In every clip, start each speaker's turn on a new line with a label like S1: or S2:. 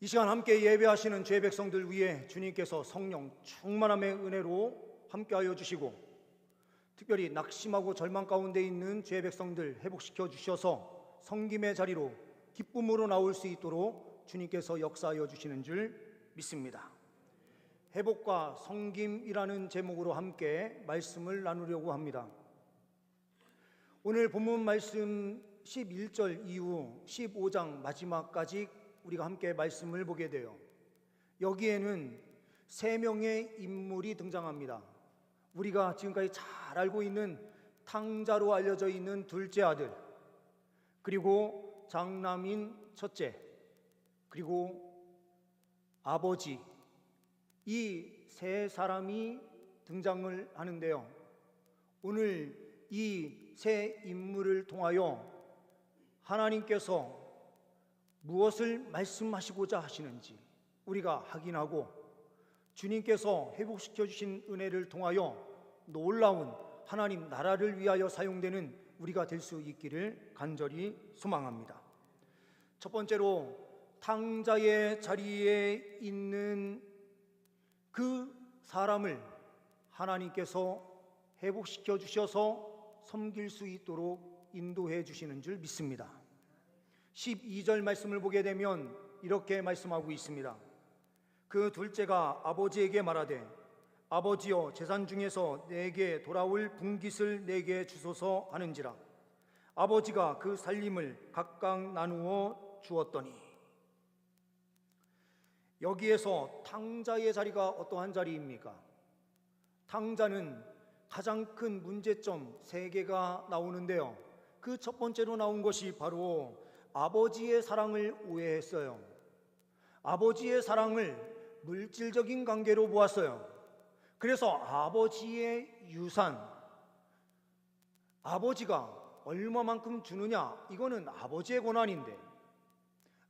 S1: 이 시간 함께 예배하시는 죄 백성들 위해 주님께서 성령 충만함의 은혜로 함께하여 주시고, 특별히 낙심하고 절망 가운데 있는 죄 백성들 회복시켜 주셔서 섬김의 자리로 기쁨으로 나올 수 있도록 주님께서 역사하여 주시는 줄 믿습니다. 회복과 섬김이라는 제목으로 함께 말씀을 나누려고 합니다. 오늘 본문 말씀 11절 이후 15장 마지막까지 우리가 함께 말씀을 보게 돼요. 여기에는 세 명의 인물이 등장합니다. 우리가 지금까지 잘 알고 있는 탕자로 알려져 있는 둘째 아들, 그리고 장남인 첫째, 그리고 아버지, 이 세 사람이 등장을 하는데요. 오늘 이 세 인물을 통하여 하나님께서 무엇을 말씀하시고자 하시는지 우리가 확인하고, 주님께서 회복시켜 주신 은혜를 통하여 놀라운 하나님 나라를 위하여 사용되는 우리가 될 수 있기를 간절히 소망합니다. 첫 번째로 탕자의 자리에 있는 그 사람을 하나님께서 회복시켜 주셔서 섬길 수 있도록 인도해 주시는 줄 믿습니다. 12절 말씀을 보게 되면 이렇게 말씀하고 있습니다. 그 둘째가 아버지에게 말하되, 아버지여, 재산 중에서 내게 돌아올 분깃을 내게 주소서 하는지라. 아버지가 그 살림을 각각 나누어 주었더니. 여기에서 탕자의 자리가 어떠한 자리입니까? 탕자는 가장 큰 문제점 3개가 나오는데요. 그 첫 번째로 나온 것이 바로 아버지의 사랑을 오해했어요. 아버지의 사랑을 물질적인 관계로 보았어요. 그래서 아버지의 유산, 아버지가 얼마만큼 주느냐, 이거는 아버지의 권한인데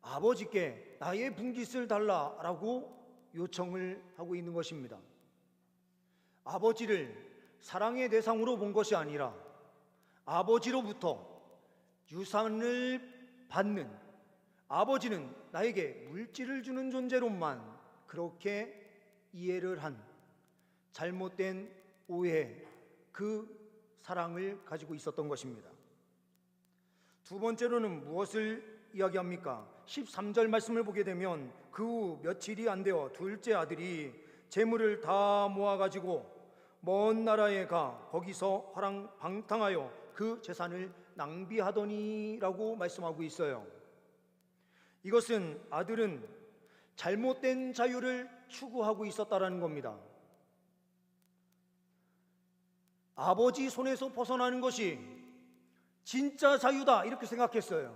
S1: 아버지께 나의 분깃을 달라라고 요청을 하고 있는 것입니다. 아버지를 사랑의 대상으로 본 것이 아니라 아버지로부터 유산을 받는, 아버지는 나에게 물질을 주는 존재로만 그렇게 이해를 한 잘못된 오해, 그 사랑을 가지고 있었던 것입니다. 두 번째로는 무엇을 이야기합니까? 13절 말씀을 보게 되면 그 후 며칠이 안 되어 둘째 아들이 재물을 다 모아가지고 먼 나라에 가 거기서 화랑방탕하여 그 재산을 낭비하더니 라고 말씀하고 있어요. 이것은 아들은 잘못된 자유를 추구하고 있었다라는 겁니다. 아버지 손에서 벗어나는 것이 진짜 자유다 이렇게 생각했어요.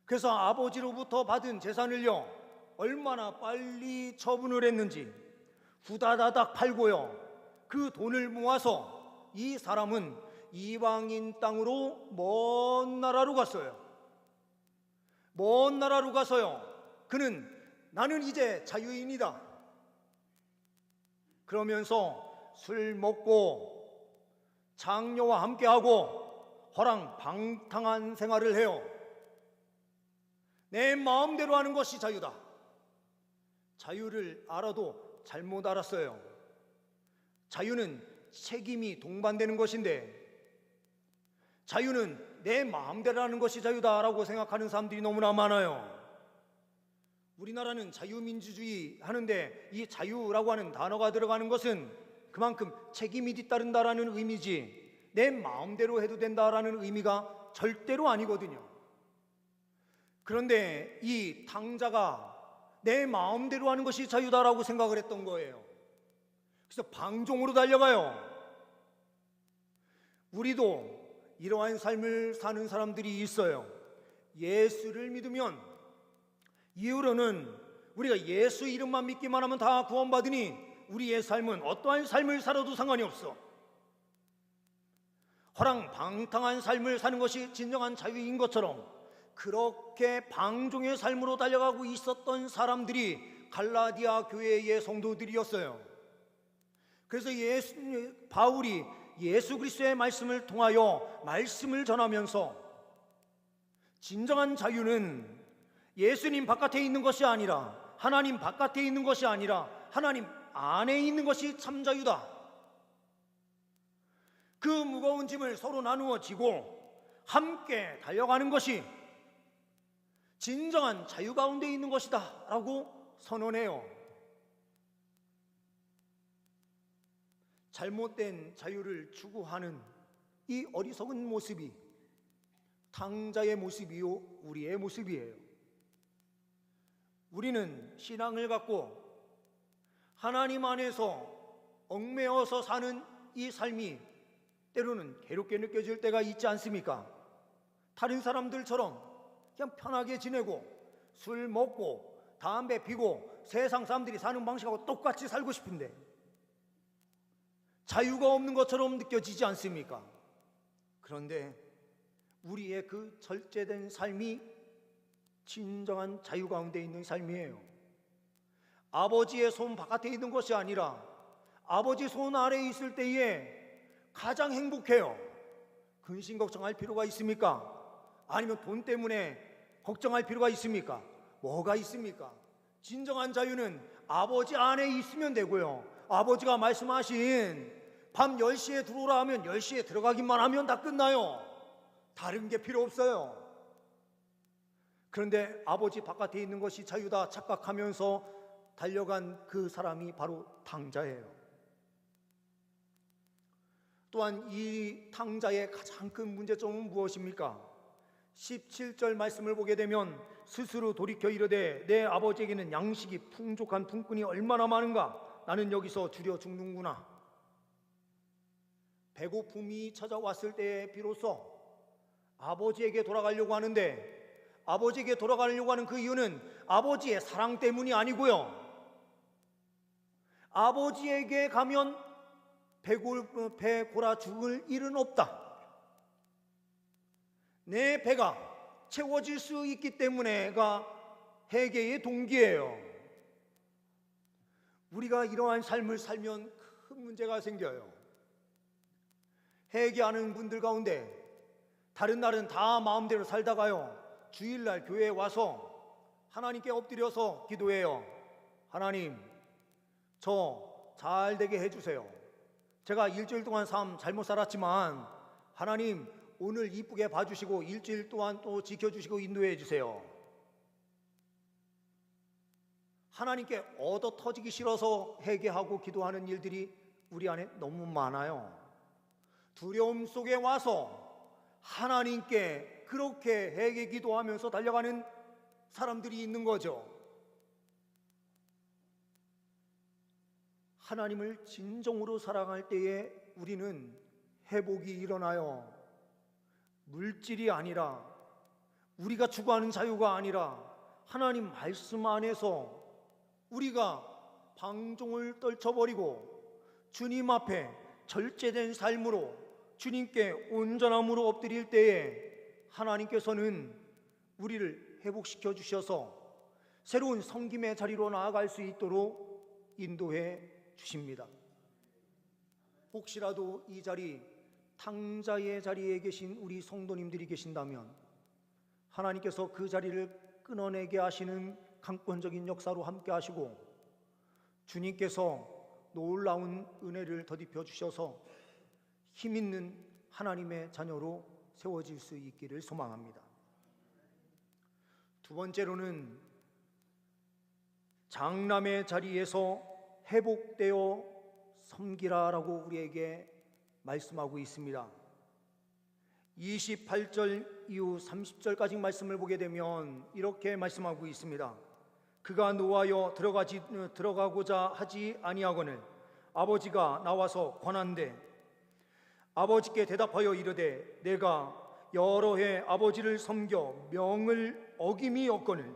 S1: 그래서 아버지로부터 받은 재산을요, 얼마나 빨리 처분을 했는지 후다다닥 팔고요, 그 돈을 모아서 이 사람은 이방인 땅으로 먼 나라로 갔어요. 먼 나라로 가서요, 그는 나는 이제 자유인이다 그러면서 술 먹고 장녀와 함께하고 허랑방탕한 생활을 해요. 내 마음대로 하는 것이 자유다. 자유를 알아도 잘못 알았어요. 자유는 책임이 동반되는 것인데, 자유는 내 마음대로 하는 것이 자유다라고 생각하는 사람들이 너무나 많아요. 우리나라는 자유민주주의 하는데 이 자유라고 하는 단어가 들어가는 것은 그만큼 책임이 뒤따른다라는 의미지 내 마음대로 해도 된다라는 의미가 절대로 아니거든요. 그런데 이 탕자가 내 마음대로 하는 것이 자유다라고 생각을 했던 거예요. 그래서 방종으로 달려가요. 우리도 이러한 삶을 사는 사람들이 있어요. 예수를 믿으면, 이후로는 우리가 예수 이름만 믿기만 하면 다 구원받으니 우리의 삶은 어떠한 삶을 살아도 상관이 없어. 허랑방탕한 삶을 사는 것이 진정한 자유인 것처럼 그렇게 방종의 삶으로 달려가고 있었던 사람들이 갈라디아 교회의 성도들이었어요. 그래서 바울이 예수 그리스도의 말씀을 통하여 말씀을 전하면서 진정한 자유는 예수님 바깥에 있는 것이 아니라, 하나님 바깥에 있는 것이 아니라 하나님 안에 있는 것이 참 자유다. 그 무거운 짐을 서로 나누어 지고 함께 달려가는 것이 진정한 자유 가운데 있는 것이다 라고 선언해요. 잘못된 자유를 추구하는 이 어리석은 모습이 탕자의 모습이요, 우리의 모습이에요. 우리는 신앙을 갖고 하나님 안에서 얽매여서 사는 이 삶이 때로는 괴롭게 느껴질 때가 있지 않습니까? 다른 사람들처럼 그냥 편하게 지내고 술 먹고 담배 피고 세상 사람들이 사는 방식하고 똑같이 살고 싶은데 자유가 없는 것처럼 느껴지지 않습니까? 그런데 우리의 그 절제된 삶이 진정한 자유 가운데 있는 삶이에요. 아버지의 손 바깥에 있는 것이 아니라 아버지 손 아래에 있을 때에 가장 행복해요. 근심 걱정할 필요가 있습니까? 아니면 돈 때문에 걱정할 필요가 있습니까? 뭐가 있습니까? 진정한 자유는 아버지 안에 있으면 되고요, 아버지가 말씀하신 밤 10시에 들어오라 하면 10시에 들어가기만 하면 다 끝나요. 다른 게 필요 없어요. 그런데 아버지 바깥에 있는 것이 자유다 착각하면서 달려간 그 사람이 바로 탕자예요. 또한 이 탕자의 가장 큰 문제점은 무엇입니까? 17절 말씀을 보게 되면 스스로 돌이켜 이르되 내 아버지에게는 양식이 풍족한 품꾼이 얼마나 많은가, 나는 여기서 줄여 죽는구나. 배고픔이 찾아왔을 때에 비로소 아버지에게 돌아가려고 하는데, 아버지에게 돌아가려고 하는 그 이유는 아버지의 사랑 때문이 아니고요, 아버지에게 가면 배 골아 죽을 일은 없다, 내 배가 채워질 수 있기 때문에가 회개의 동기예요. 우리가 이러한 삶을 살면 큰 문제가 생겨요. 회개하는 분들 가운데 다른 날은 다 마음대로 살다가요, 주일날 교회에 와서 하나님께 엎드려서 기도해요. 하나님, 저 잘 되게 해주세요. 제가 일주일 동안 삶 잘못 살았지만 하나님 오늘 이쁘게 봐주시고 일주일 동안 또 지켜주시고 인도해 주세요. 하나님께 얻어 터지기 싫어서 회개하고 기도하는 일들이 우리 안에 너무 많아요. 두려움 속에 와서 하나님께 그렇게 회개 기도하면서 달려가는 사람들이 있는 거죠. 하나님을 진정으로 사랑할 때에 우리는 회복이 일어나요. 물질이 아니라, 우리가 추구하는 자유가 아니라 하나님 말씀 안에서 우리가 방종을 떨쳐버리고 주님 앞에 절제된 삶으로 주님께 온전함으로 엎드릴 때에 하나님께서는 우리를 회복시켜 주셔서 새로운 섬김의 자리로 나아갈 수 있도록 인도해 주십니다. 혹시라도 이 자리, 탕자의 자리에 계신 우리 성도님들이 계신다면 하나님께서 그 자리를 끊어내게 하시는 강권적인 역사로 함께 하시고 주님께서 놀라운 은혜를 더딥혀 주셔서 힘있는 하나님의 자녀로 세워질 수 있기를 소망합니다. 두 번째로는 장남의 자리에서 회복되어 섬기라라고 우리에게 말씀하고 있습니다. 28절 이후 30절까지 말씀을 보게 되면 이렇게 말씀하고 있습니다. 그가 노하여 들어가고자 하지 아니하거늘 아버지가 나와서 권한대 아버지께 대답하여 이르되 내가 여러 해 아버지를 섬겨 명을 어김이 없거늘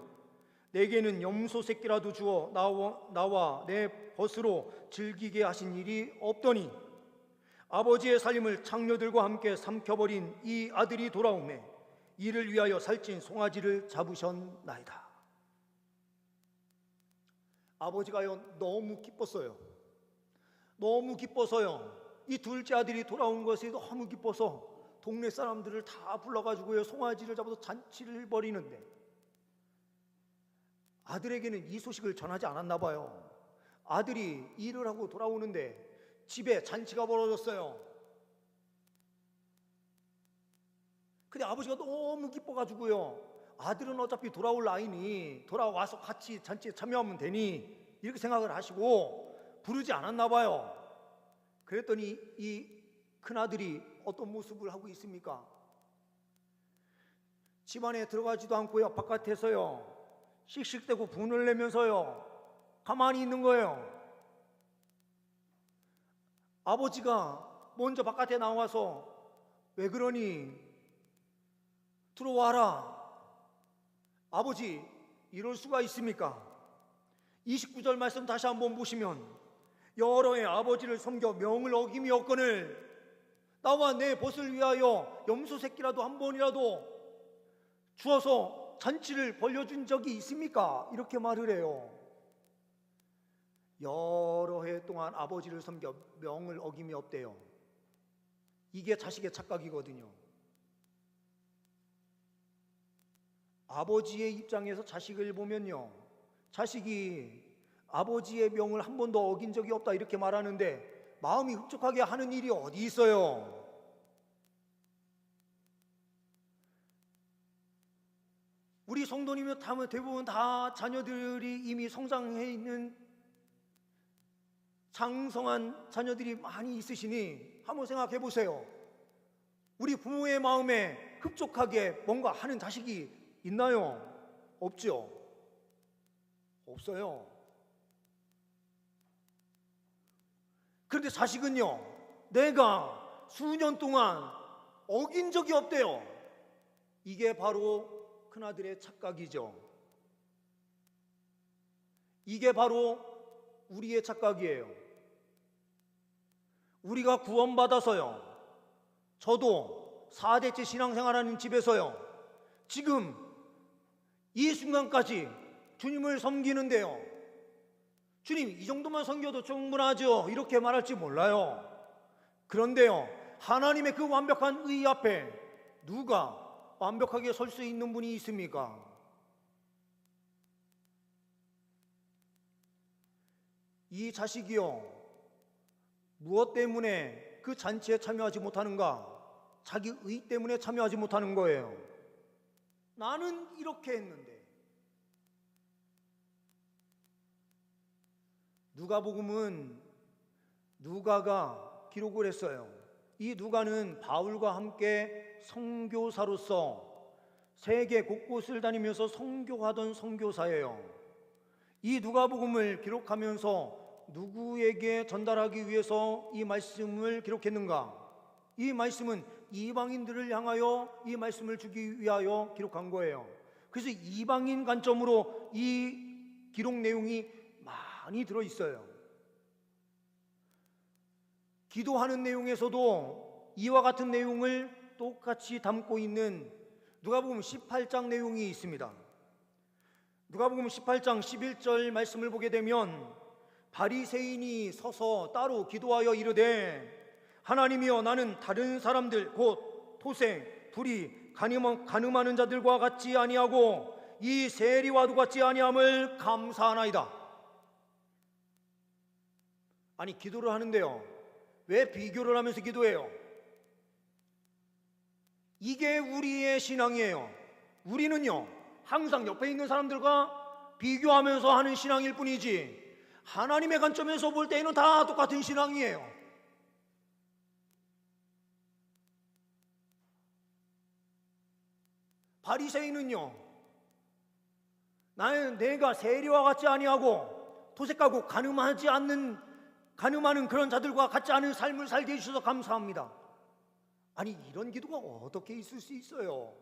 S1: 내게는 염소 새끼라도 주어 나와 내 벗으로 즐기게 하신 일이 없더니 아버지의 살림을 창녀들과 함께 삼켜버린 이 아들이 돌아오매 이를 위하여 살찐 송아지를 잡으셨나이다. 아버지가요 너무 기뻤어요. 너무 기뻐서요, 이 둘째 아들이 돌아온 것이 너무 기뻐서 동네 사람들을 다 불러가지고요 송아지를 잡아서 잔치를 벌이는데 아들에게는 이 소식을 전하지 않았나 봐요. 아들이 일을 하고 돌아오는데 집에 잔치가 벌어졌어요. 근데 아버지가 너무 기뻐가지고요, 아들은 어차피 돌아올 나이니 돌아와서 같이 잔치에 참여하면 되니 이렇게 생각을 하시고 부르지 않았나 봐요. 그랬더니 이 큰아들이 어떤 모습을 하고 있습니까? 집 안에 들어가지도 않고요, 바깥에서요 씩씩대고 분을 내면서요 가만히 있는 거예요. 아버지가 먼저 바깥에 나와서 왜 그러니? 들어와라. 아버지, 이럴 수가 있습니까? 29절 말씀 다시 한번 보시면, 여러 해 아버지를 섬겨 명을 어김이 없거늘 나와 내 벗을 위하여 염소 새끼라도 한 번이라도 주어서 잔치를 벌려준 적이 있습니까? 이렇게 말을 해요. 여러 해 동안 아버지를 섬겨 명을 어김이 없대요. 이게 자식의 착각이거든요. 아버지의 입장에서 자식을 보면요, 자식이 아버지의 명을 한 번도 어긴 적이 없다 이렇게 말하는데 마음이 흡족하게 하는 일이 어디 있어요? 우리 성도님은 대부분 다 자녀들이 이미 성장해 있는 장성한 자녀들이 많이 있으시니 한번 생각해 보세요. 우리 부모의 마음에 흡족하게 뭔가 하는 자식이 있나요? 없죠? 없어요. 그런데 자식은요, 내가 수년 동안 어긴 적이 없대요. 이게 바로 큰아들의 착각이죠. 이게 바로 우리의 착각이에요. 우리가 구원받아서요, 저도 4대째 신앙생활하는 집에서요, 지금 이 순간까지 주님을 섬기는데요, 주님 이 정도만 섬겨도 충분하죠 이렇게 말할지 몰라요. 그런데요, 하나님의 그 완벽한 의 앞에 누가 완벽하게 설 수 있는 분이 있습니까? 이 자식이요, 무엇 때문에 그 잔치에 참여하지 못하는가? 자기 의 때문에 참여하지 못하는 거예요. 나는 이렇게 했는데. 누가복음은 누가가 기록을 했어요. 이 누가는 바울과 함께 선교사로서 세계 곳곳을 다니면서 선교하던 선교사예요. 이 누가복음을 기록하면서 누구에게 전달하기 위해서 이 말씀을 기록했는가? 이 말씀은 이방인들을 향하여 이 말씀을 주기 위하여 기록한 거예요. 그래서 이방인 관점으로 이 기록 내용이 많이 들어있어요. 기도하는 내용에서도 이와 같은 내용을 똑같이 담고 있는 누가복음 18장 내용이 있습니다. 누가복음 18장 11절 말씀을 보게 되면, 바리새인이 서서 따로 기도하여 이르되, 하나님이여, 나는 다른 사람들 곧 토생, 불의, 간음하는 자들과 같지 아니하고 이 세리와도 같지 아니함을 감사하나이다. 아니, 기도를 하는데요, 왜 비교를 하면서 기도해요? 이게 우리의 신앙이에요. 우리는요, 항상 옆에 있는 사람들과 비교하면서 하는 신앙일 뿐이지, 하나님의 관점에서 볼 때에는 다 똑같은 신앙이에요. 바리새인은요, 내가 세리와 같지 아니하고 토색하고 간음하는 그런 자들과 같지 않은 삶을 살게 해주셔서 감사합니다. 아니, 이런 기도가 어떻게 있을 수 있어요?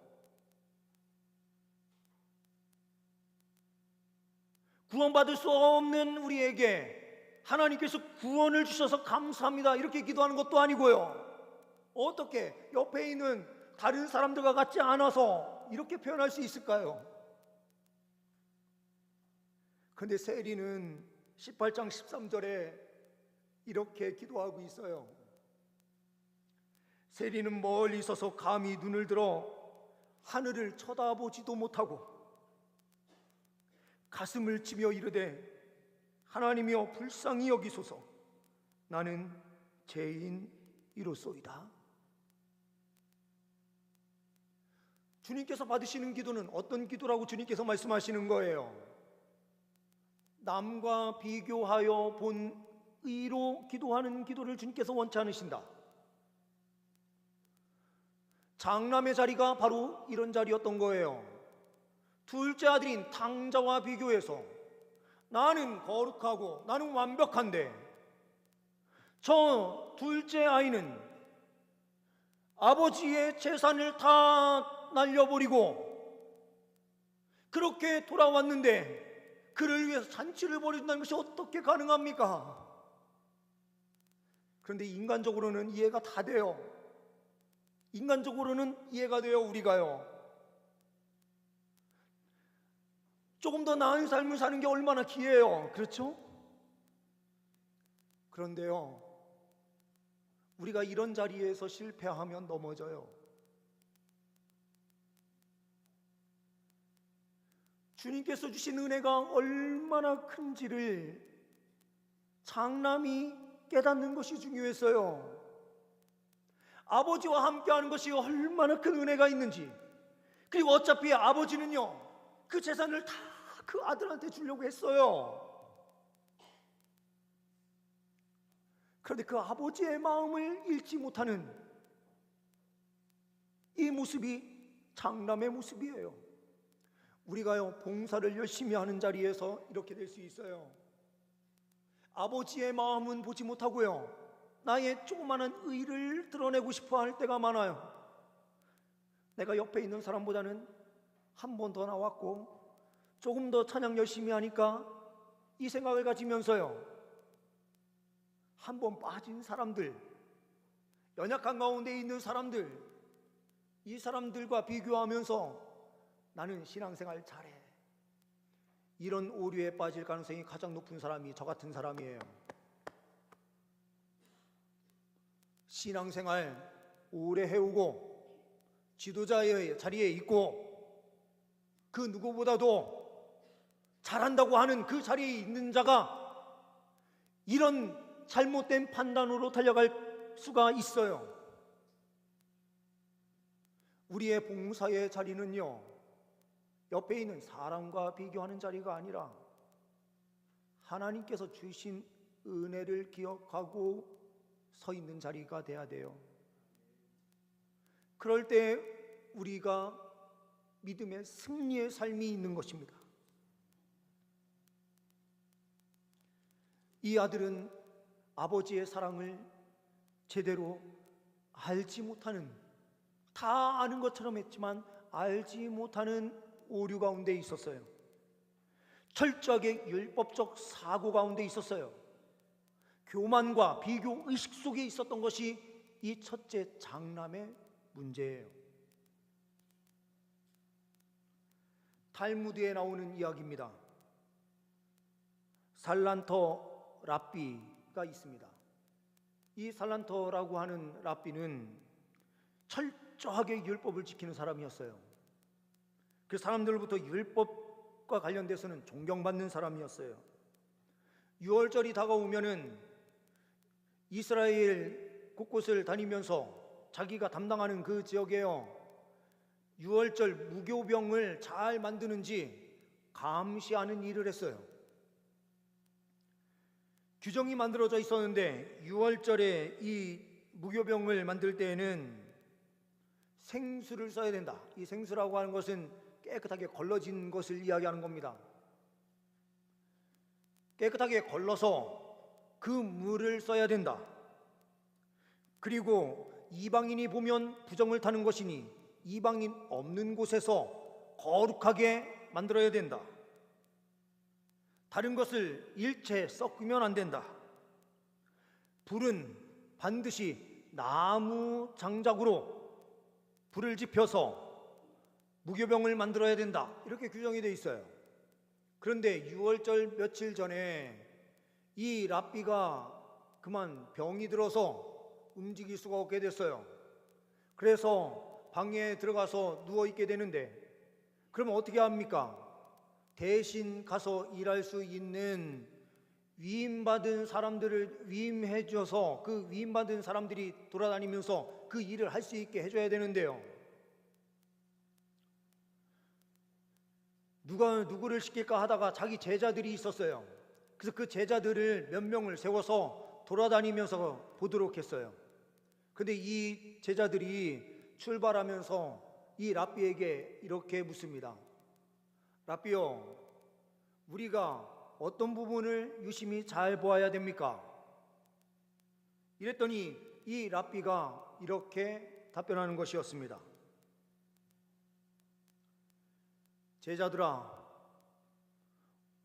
S1: 구원받을 수 없는 우리에게 하나님께서 구원을 주셔서 감사합니다 이렇게 기도하는 것도 아니고요, 어떻게 옆에 있는 다른 사람들과 같지 않아서 이렇게 표현할 수 있을까요? 그런데 세리는 18장 13절에 이렇게 기도하고 있어요. 세리는 멀리 서서 감히 눈을 들어 하늘을 쳐다보지도 못하고 가슴을 치며 이르되 하나님이여 불쌍히 여기소서. 나는 죄인이로소이다. 주님께서 받으시는 기도는 어떤 기도라고 주님께서 말씀하시는 거예요? 남과 비교하여 본 의로 기도하는 기도를 주님께서 원치 않으신다. 장남의 자리가 바로 이런 자리였던 거예요. 둘째 아들인 탕자와 비교해서 나는 거룩하고 나는 완벽한데 저 둘째 아이는 아버지의 재산을 다 날려버리고 그렇게 돌아왔는데 그를 위해서 잔치를 벌여준다는 것이 어떻게 가능합니까? 그런데 인간적으로는 이해가 다 돼요. 인간적으로는 이해가 돼요. 우리가요, 조금 더 나은 삶을 사는 게 얼마나 귀해요. 그렇죠? 그런데요, 우리가 이런 자리에서 실패하면 넘어져요. 주님께서 주신 은혜가 얼마나 큰지를 장남이 깨닫는 것이 중요했어요. 아버지와 함께하는 것이 얼마나 큰 은혜가 있는지, 그리고 어차피 아버지는요 그 재산을 다 그 아들한테 주려고 했어요. 그런데 그 아버지의 마음을 잃지 못하는 이 모습이 장남의 모습이에요. 우리가요 봉사를 열심히 하는 자리에서 이렇게 될 수 있어요. 아버지의 마음은 보지 못하고요 나의 조그마한 의를 드러내고 싶어 할 때가 많아요. 내가 옆에 있는 사람보다는 한 번 더 나왔고 조금 더 찬양 열심히 하니까 이 생각을 가지면서요 한 번 빠진 사람들, 연약한 가운데 있는 사람들, 이 사람들과 비교하면서 나는 신앙생활 잘해, 이런 오류에 빠질 가능성이 가장 높은 사람이 저 같은 사람이에요. 신앙생활 오래 해오고 지도자의 자리에 있고 그 누구보다도 잘한다고 하는 그 자리에 있는 자가 이런 잘못된 판단으로 달려갈 수가 있어요. 우리의 봉사의 자리는요 옆에 있는 사람과 비교하는 자리가 아니라 하나님께서 주신 은혜를 기억하고 서 있는 자리가 돼야 돼요. 그럴 때 우리가 믿음의 승리의 삶이 있는 것입니다. 이 아들은 아버지의 사랑을 제대로 알지 못하는, 다 아는 것처럼 했지만 알지 못하는 오류 가운데 있었어요. 철저하게 율법적 사고 가운데 있었어요. 교만과 비교 의식 속에 있었던 것이 이 첫째 장남의 문제예요. 탈무드에 나오는 이야기입니다. 살란터 랍비가 있습니다. 이 살란터라고 하는 랍비는 철저하게 율법을 지키는 사람이었어요. 그 사람들로부터 율법과 관련돼서는 존경받는 사람이었어요. 유월절이 다가오면은 이스라엘 곳곳을 다니면서 자기가 담당하는 그 지역에요 유월절 무교병을 잘 만드는지 감시하는 일을 했어요. 규정이 만들어져 있었는데 유월절에 이 무교병을 만들 때에는 생수를 써야 된다. 이 생수라고 하는 것은 깨끗하게 걸러진 것을 이야기하는 겁니다. 깨끗하게 걸러서 그 물을 써야 된다. 그리고 이방인이 보면 부정을 타는 것이니 이방인 없는 곳에서 거룩하게 만들어야 된다. 다른 것을 일체 섞으면 안 된다. 불은 반드시 나무 장작으로 불을 지펴서 무교병을 만들어야 된다. 이렇게 규정이 되어 있어요. 그런데 유월절 며칠 전에 이 랍비가 그만 병이 들어서 움직일 수가 없게 됐어요. 그래서 방에 들어가서 누워있게 되는데 그러면 어떻게 합니까? 대신 가서 일할 수 있는 위임받은 사람들을 위임해 줘서 그 위임받은 사람들이 돌아다니면서 그 일을 할 수 있게 해줘야 되는데요, 누가 누구를 시킬까 하다가 자기 제자들이 있었어요. 그래서 그 제자들을 몇 명을 세워서 돌아다니면서 보도록 했어요. 근데 이 제자들이 출발하면서 이 랍비에게 이렇게 묻습니다. 랍비요, 우리가 어떤 부분을 유심히 잘 보아야 됩니까? 이랬더니 이 랍비가 이렇게 답변하는 것이었습니다. 제자들아,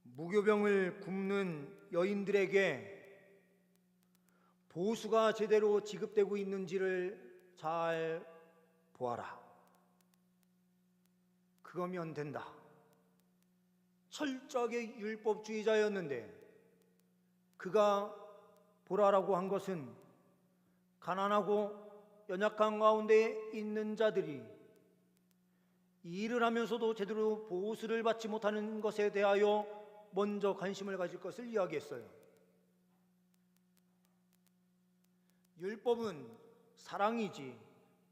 S1: 무교병을 굽는 여인들에게 보수가 제대로 지급되고 있는지를 잘 보아라. 그거면 된다. 철저하게 율법주의자였는데 그가 보라라고 한 것은 가난하고 연약한 가운데 있는 자들이 일을 하면서도 제대로 보수를 받지 못하는 것에 대하여 먼저 관심을 가질 것을 이야기했어요. 율법은 사랑이지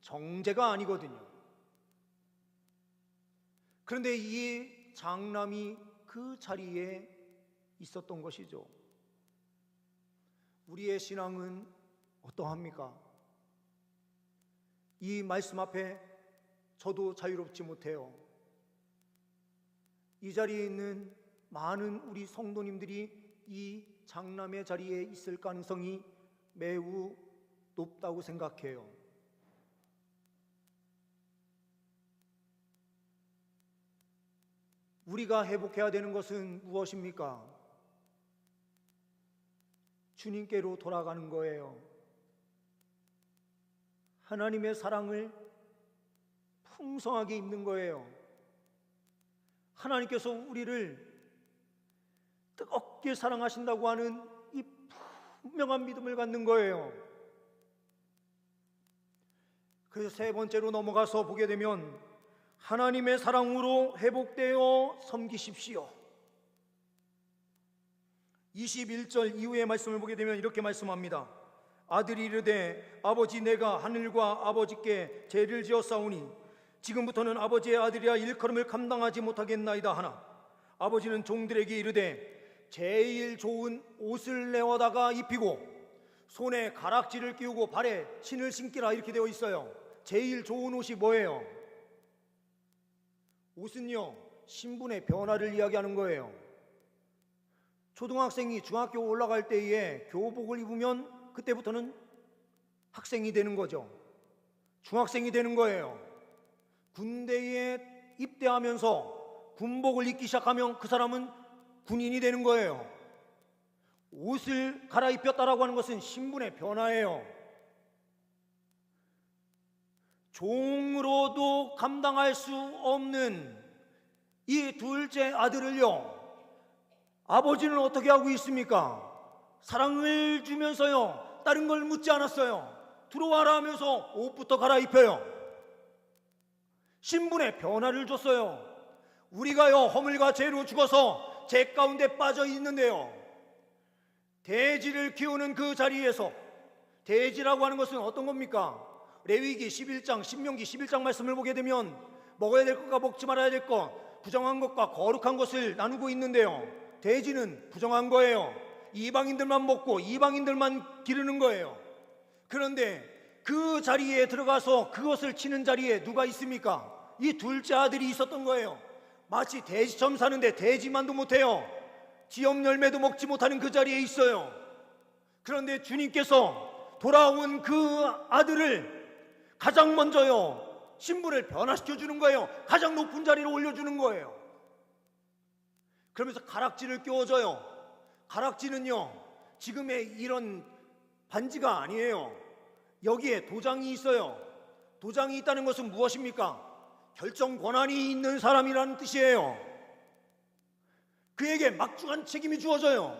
S1: 정죄가 아니거든요. 그런데 이 장남이 그 자리에 있었던 것이죠. 우리의 신앙은 어떠합니까? 이 말씀 앞에 저도 자유롭지 못해요. 이 자리에 있는 많은 우리 성도님들이 이 장남의 자리에 있을 가능성이 매우 높다고 생각해요. 우리가 회복해야 되는 것은 무엇입니까? 주님께로 돌아가는 거예요. 하나님의 사랑을 풍성하게 입는 거예요. 하나님께서 우리를 뜨겁게 사랑하신다고 하는 이 분명한 믿음을 갖는 거예요. 그래서 세 번째로 넘어가서 보게 되면 하나님의 사랑으로 회복되어 섬기십시오. 21절 이후의 말씀을 보게 되면 이렇게 말씀합니다. 아들이 이르되 아버지, 내가 하늘과 아버지께 죄를 지었사오니 지금부터는 아버지의 아들이라 일컬음을 감당하지 못하겠나이다 하나, 아버지는 종들에게 이르되 제일 좋은 옷을 내어다가 입히고 손에 가락지를 끼우고 발에 신을 신기라, 이렇게 되어 있어요. 제일 좋은 옷이 뭐예요? 옷은요, 신분의 변화를 이야기하는 거예요. 초등학생이 중학교 올라갈 때에 교복을 입으면 그때부터는 학생이 되는 거죠. 중학생이 되는 거예요. 군대에 입대하면서 군복을 입기 시작하면 그 사람은 군인이 되는 거예요. 옷을 갈아입혔다라고 하는 것은 신분의 변화예요. 종으로도 감당할 수 없는 이 둘째 아들을요, 아버지는 어떻게 하고 있습니까? 사랑을 주면서요, 다른 걸 묻지 않았어요. 들어와라 하면서 옷부터 갈아입혀요. 신분의 변화를 줬어요. 우리가요, 허물과 죄로 죽어서 죄 가운데 빠져 있는데요, 돼지를 키우는 그 자리에서, 돼지라고 하는 것은 어떤 겁니까? 레위기 11장, 신명기 11장 말씀을 보게 되면 먹어야 될 것과 먹지 말아야 될 것, 부정한 것과 거룩한 것을 나누고 있는데요, 돼지는 부정한 거예요. 이방인들만 먹고 이방인들만 기르는 거예요. 그런데 그 자리에 들어가서 그것을 치는 자리에 누가 있습니까? 이 둘째 아들이 있었던 거예요. 마치 돼지처럼 사는데 돼지만도 못해요. 지엽 열매도 먹지 못하는 그 자리에 있어요. 그런데 주님께서 돌아온 그 아들을 가장 먼저요, 신분을 변화시켜 주는 거예요. 가장 높은 자리로 올려주는 거예요. 그러면서 가락지를 끼워줘요. 가락지는요, 지금의 이런 반지가 아니에요. 여기에 도장이 있어요. 도장이 있다는 것은 무엇입니까? 결정 권한이 있는 사람이라는 뜻이에요. 그에게 막중한 책임이 주어져요.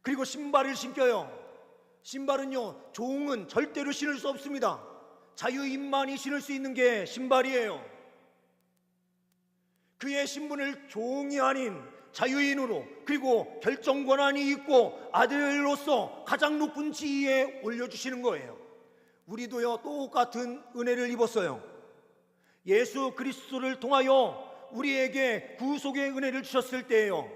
S1: 그리고 신발을 신겨요. 신발은요, 종은 절대로 신을 수 없습니다. 자유인만이 신을 수 있는 게 신발이에요. 그의 신분을 종이 아닌 자유인으로, 그리고 결정 권한이 있고 아들로서 가장 높은 지위에 올려주시는 거예요. 우리도요, 똑같은 은혜를 입었어요. 예수 그리스도를 통하여 우리에게 구속의 은혜를 주셨을 때에요,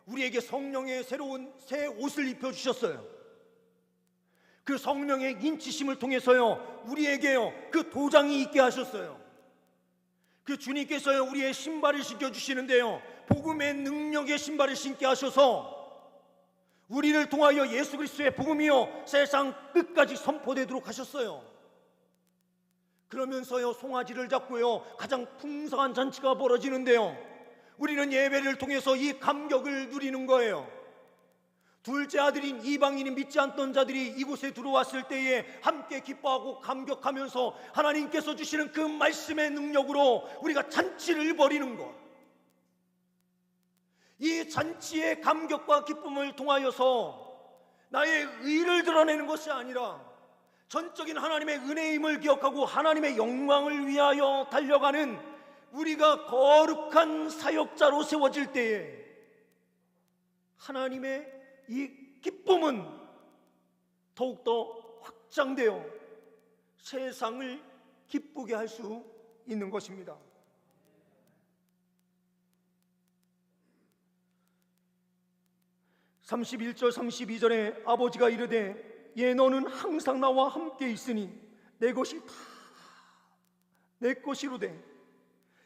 S1: 우리에게 성령의 새로운 새 옷을 입혀주셨어요. 그 성령의 인치심을 통해서요, 우리에게요, 그 도장이 있게 하셨어요. 그 주님께서요, 우리의 신발을 신겨주시는데요, 복음의 능력의 신발을 신게 하셔서 우리를 통하여 예수 그리스도의 복음이요, 세상 끝까지 선포되도록 하셨어요. 그러면서요, 송아지를 잡고요, 가장 풍성한 잔치가 벌어지는데요, 우리는 예배를 통해서 이 감격을 누리는 거예요. 둘째 아들인 이방인이 믿지 않던 자들이 이곳에 들어왔을 때에 함께 기뻐하고 감격하면서 하나님께서 주시는 그 말씀의 능력으로 우리가 잔치를 벌이는 것, 이 잔치의 감격과 기쁨을 통하여서 나의 의를 드러내는 것이 아니라 전적인 하나님의 은혜임을 기억하고 하나님의 영광을 위하여 달려가는 우리가 거룩한 사역자로 세워질 때에 하나님의 이 기쁨은 더욱더 확장되어 세상을 기쁘게 할 수 있는 것입니다. (31절) (32절에) 아버지가 이르되 예 너는 항상 나와 함께 있으니 내 것이 다 내 것이로되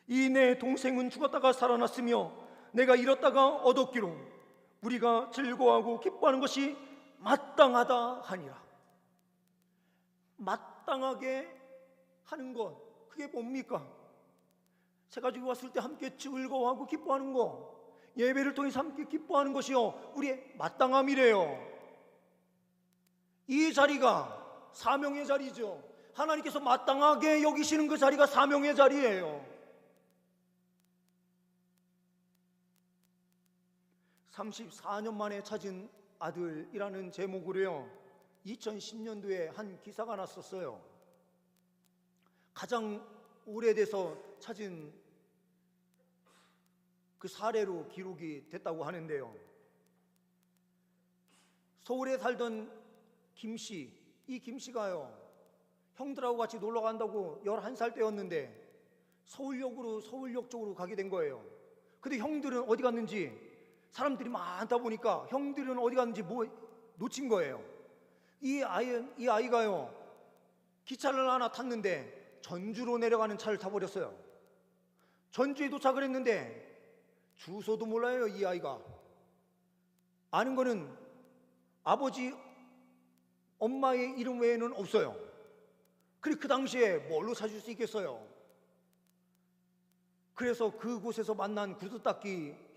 S1: 이 내 동생은 죽었다가 살아났으며 내가 잃었다가 얻었기로 우리가 즐거워하고 기뻐하는 것이 마땅하다 하니라. 마땅하게 하는 것, 그게 뭡니까? 새 가지고 왔을 때 함께 즐거워하고 기뻐하는 것, 예배를 통해서 함께 기뻐하는 것이요, 우리의 마땅함이래요. 이 자리가 사명의 자리죠. 하나님께서 마땅하게 여기시는 그 자리가 사명의 자리예요. 34년 만에 찾은 아들이라는 제목으로요, 2010년도에 한 기사가 났었어요. 가장 오래돼서 찾은 그 사례로 기록이 됐다고 하는데요, 서울에 살던 김씨, 이 김씨가요, 형들하고 같이 놀러 간다고 11살 때였는데 서울역 쪽으로 가게 된 거예요. 근데 형들은 어디 갔는지, 사람들이 많다 보니까 형들은 어디 갔는지 놓친 거예요. 이 아이가요, 기차를 하나 탔는데 전주로 내려가는 차를 타버렸어요. 전주에 도착을 했는데 주소도 몰라요. 이 아이가 아는 거는 아버지 엄마의 이름 외에는 없어요. 그리고 그 당시에 뭘로 찾을 수 있겠어요? 그래서 그곳에서 만난 구두닦이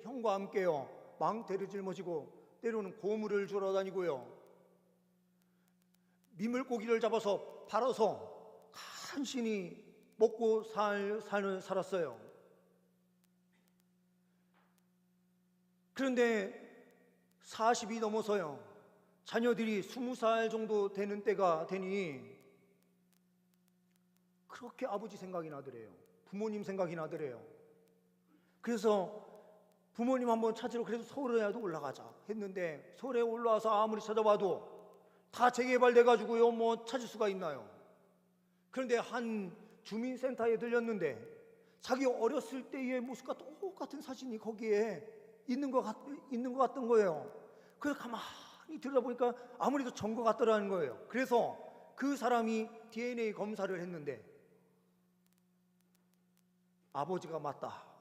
S1: 형과 함께요, 망대를 짊어지고 때로는 고물을 주러 다니고요, 미물고기를 잡아서 팔아서 간신히 먹고 살았어요. 그런데 40이 넘어서요, 자녀들이 20살 정도 되는 때가 되니 그렇게 아버지 생각이 나더래요. 부모님 생각이 나더래요. 그래서 부모님 한번 찾으러 그래도 서울에라도 올라가자 했는데, 서울에 올라와서 아무리 찾아봐도 다 재개발돼 가지고요, 뭐 찾을 수가 있나요? 그런데 한 주민센터에 들렸는데 자기 어렸을 때의 모습과 똑같은 사진이 거기에 있는 것 같던 거예요. 그래서 가만히 들여다보니까 아무래도 전 것 같더라는 거예요. 그래서 그 사람이 DNA 검사를 했는데 아버지가 맞다.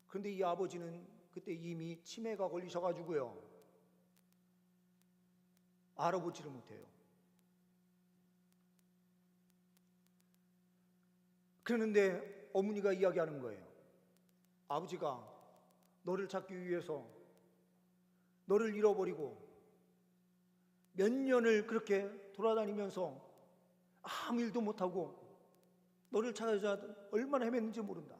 S1: 그런데 이 아버지는 그때 이미 치매가 걸리셔가지고요, 알아보지를 못해요. 그런데 어머니가 이야기하는 거예요. 아버지가 너를 찾기 위해서 너를 잃어버리고 몇 년을 그렇게 돌아다니면서 아무 일도 못하고 너를 찾아서 얼마나 헤맸는지 모른다.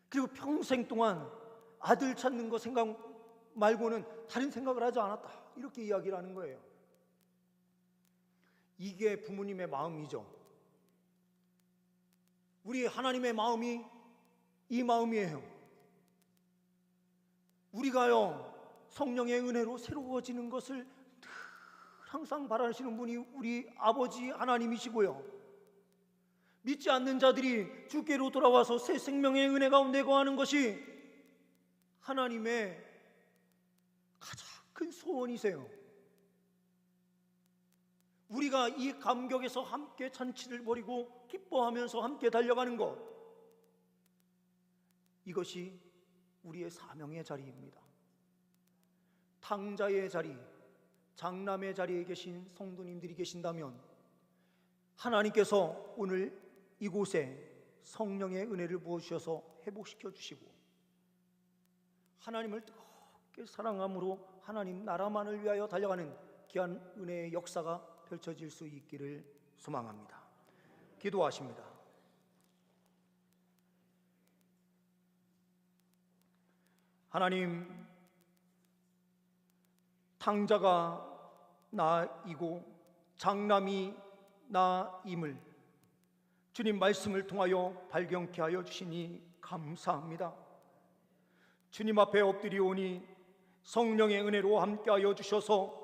S1: 그리고 평생 동안 아들 찾는 거 생각 말고는 다른 생각을 하지 않았다. 이렇게 이야기를 하는 거예요. 이게 부모님의 마음이죠. 우리 하나님의 마음이 이 마음이에요. 우리가요, 성령의 은혜로 새로워지는 것을 늘 항상 바라시는 분이 우리 아버지 하나님이시고요, 믿지 않는 자들이 주께로 돌아와서 새 생명의 은혜 가운데 거하는 것이 하나님의 가장 큰 소원이세요. 우리가 이 감격에서 함께 잔치를 벌이고 기뻐하면서 함께 달려가는 것, 이것이 우리의 사명의 자리입니다. 탕자의 자리, 장남의 자리에 계신 성도님들이 계신다면 하나님께서 오늘 이곳에 성령의 은혜를 부어주셔서 회복시켜 주시고 하나님을 뜨겁게 사랑함으로 하나님 나라만을 위하여 달려가는 귀한 은혜의 역사가 펼쳐질 수 있기를 소망합니다. 기도하십니다. 하나님, 탕자가 나이고 장남이 나임을 주님 말씀을 통하여 발견케 하여 주시니 감사합니다. 주님 앞에 엎드리오니 성령의 은혜로 함께하여 주셔서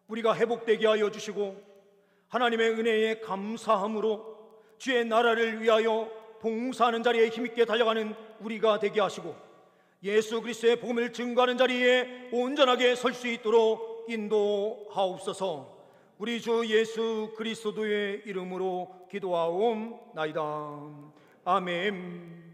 S1: 우리가 회복되게 하여 주시고 하나님의 은혜에 감사함으로 주의 나라를 위하여 봉사하는 자리에 힘있게 달려가는 우리가 되게 하시고 예수 그리스도의 복음을 증거하는 자리에 온전하게 설 수 있도록 인도하옵소서. 우리 주 예수 그리스도의 이름으로 기도하옵나이다. 아멘.